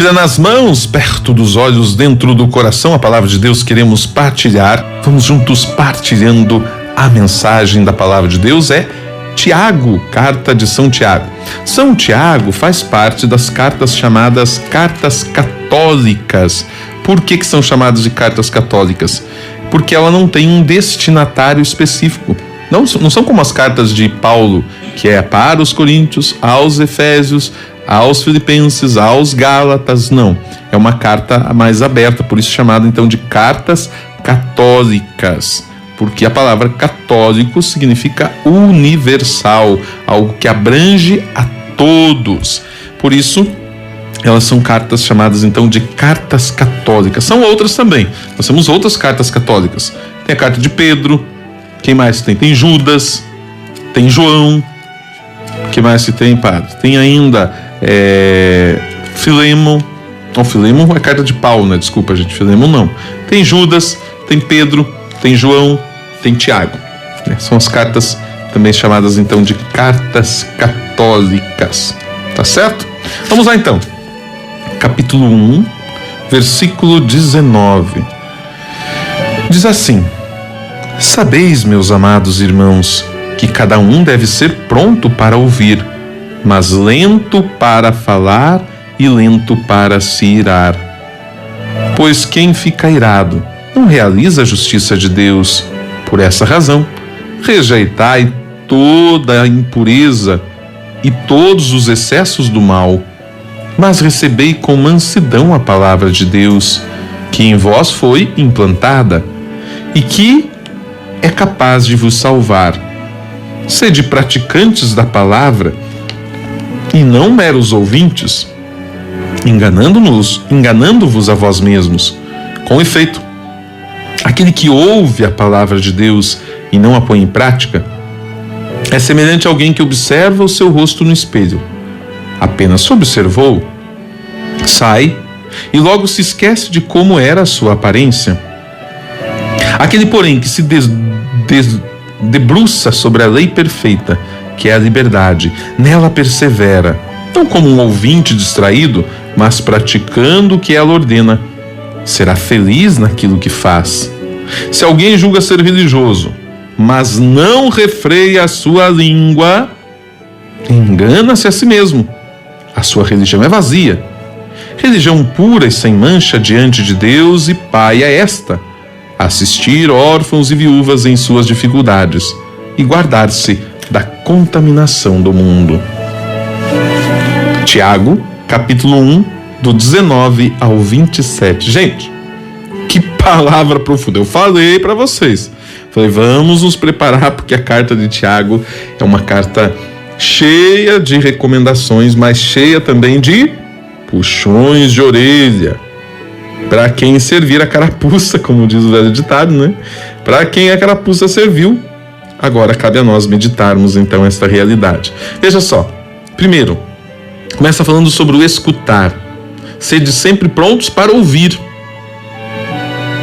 Bíblia nas mãos, perto dos olhos, dentro do coração, a palavra de Deus queremos partilhar. Vamos juntos partilhando a mensagem da palavra de Deus. É Tiago, carta de São Tiago. São Tiago faz parte das cartas chamadas cartas católicas. Por que são chamadas de cartas católicas? Porque ela não tem um destinatário específico. Não são como as cartas de Paulo, que é para os Coríntios, aos Efésios, aos Filipenses, aos Gálatas. Não, é uma carta mais aberta, por isso chamada então de cartas católicas, porque a palavra católico significa universal, algo que abrange a todos. Por isso elas são cartas chamadas então de cartas católicas. São outras também, nós temos outras cartas católicas. Tem a carta de Pedro. Quem mais tem? Tem Judas, tem João. O que mais que tem, padre? Tem ainda Filemon. Não, Filemon é carta de Paulo, né? Desculpa, gente, Filemon não. Tem Judas, tem Pedro, tem João, tem Tiago. São as cartas também chamadas então de cartas católicas. Tá certo? Vamos lá então. Capítulo 1, versículo 19. Diz assim: Sabeis, meus amados irmãos, que cada um deve ser pronto para ouvir, mas lento para falar e lento para se irar. Pois quem fica irado não realiza a justiça de Deus. Por essa razão, rejeitai toda a impureza e todos os excessos do mal, mas recebei com mansidão a palavra de Deus, que em vós foi implantada e que é capaz de vos salvar. Sede praticantes da palavra e não meros ouvintes, enganando-vos a vós mesmos. Com efeito, aquele que ouve a palavra de Deus e não a põe em prática é semelhante a alguém que observa o seu rosto no espelho. Apenas observou, sai e logo se esquece de como era a sua aparência. Aquele, porém, que se debruça sobre a lei perfeita, que é a liberdade, nela persevera, não como um ouvinte distraído, mas praticando o que ela ordena, será feliz naquilo que faz. Se alguém julga ser religioso, mas não refreia a sua língua, engana-se a si mesmo. A sua religião é vazia. Religião pura e sem mancha diante de Deus e Pai é esta: assistir órfãos e viúvas em suas dificuldades e guardar-se da contaminação do mundo. Tiago, capítulo 1, do 19 ao 27. Gente, que palavra profunda. Eu falei para vocês. Falei, vamos nos preparar, porque a carta de Tiago é uma carta cheia de recomendações, mas cheia também de puxões de orelha. Para quem servir a carapuça, como diz o velho ditado, né? Para quem a carapuça serviu, agora cabe a nós meditarmos então esta realidade. Veja só, primeiro, começa falando sobre o escutar. Sede sempre prontos para ouvir.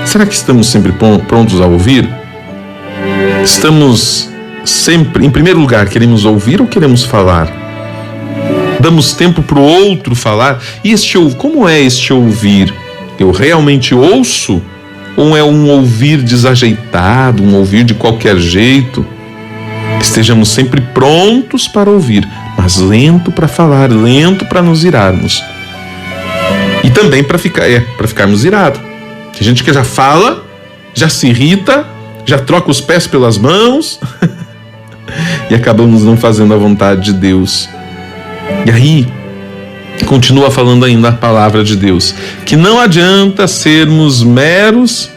Será que estamos sempre prontos a ouvir? Estamos sempre, em primeiro lugar, queremos ouvir ou queremos falar? Damos tempo para o outro falar? E como é este ouvir? Eu realmente ouço? Ou é um ouvir desajeitado, um ouvir de qualquer jeito? Estejamos sempre prontos para ouvir, mas lento para falar, lento para nos irarmos. E também para ficarmos irados. Tem gente que já fala, já se irrita, já troca os pés pelas mãos e acabamos não fazendo a vontade de Deus. E aí, continua falando ainda a palavra de Deus, que não adianta sermos meros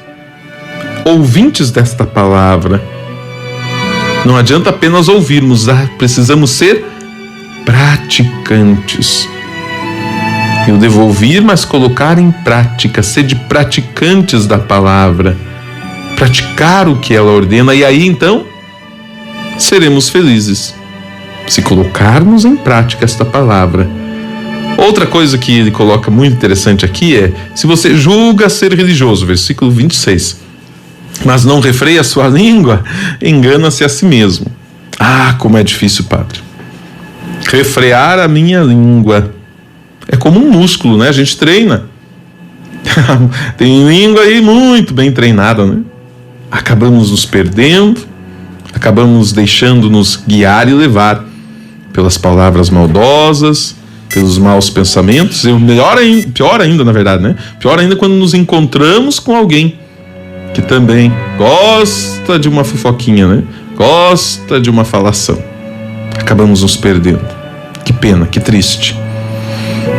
ouvintes desta palavra. Não adianta apenas ouvirmos, precisamos ser praticantes. Eu devo ouvir, mas colocar em prática, ser de praticantes da palavra, praticar o que ela ordena, e aí então seremos felizes, se colocarmos em prática esta palavra. Outra coisa que ele coloca muito interessante aqui é: se você julga ser religioso, versículo 26, mas não refreia a sua língua, engana-se a si mesmo. Ah, como é difícil, padre, refrear a minha língua. É como um músculo, né? A gente treina. Tem língua aí muito bem treinada, né? Acabamos nos perdendo, acabamos deixando nos guiar e levar pelas palavras maldosas, pelos maus pensamentos, e pior ainda, na verdade, né? Pior ainda quando nos encontramos com alguém que também gosta de uma fofoquinha, né? Gosta de uma falação. Acabamos nos perdendo. Que pena, que triste.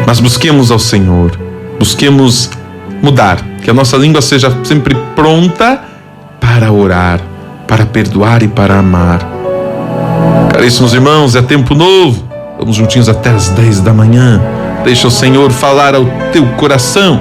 Mas busquemos ao Senhor, busquemos mudar, que a nossa língua seja sempre pronta para orar, para perdoar e para amar. Caríssimos irmãos, é tempo novo. Vamos juntinhos até as 10 da manhã. Deixa o Senhor falar ao teu coração.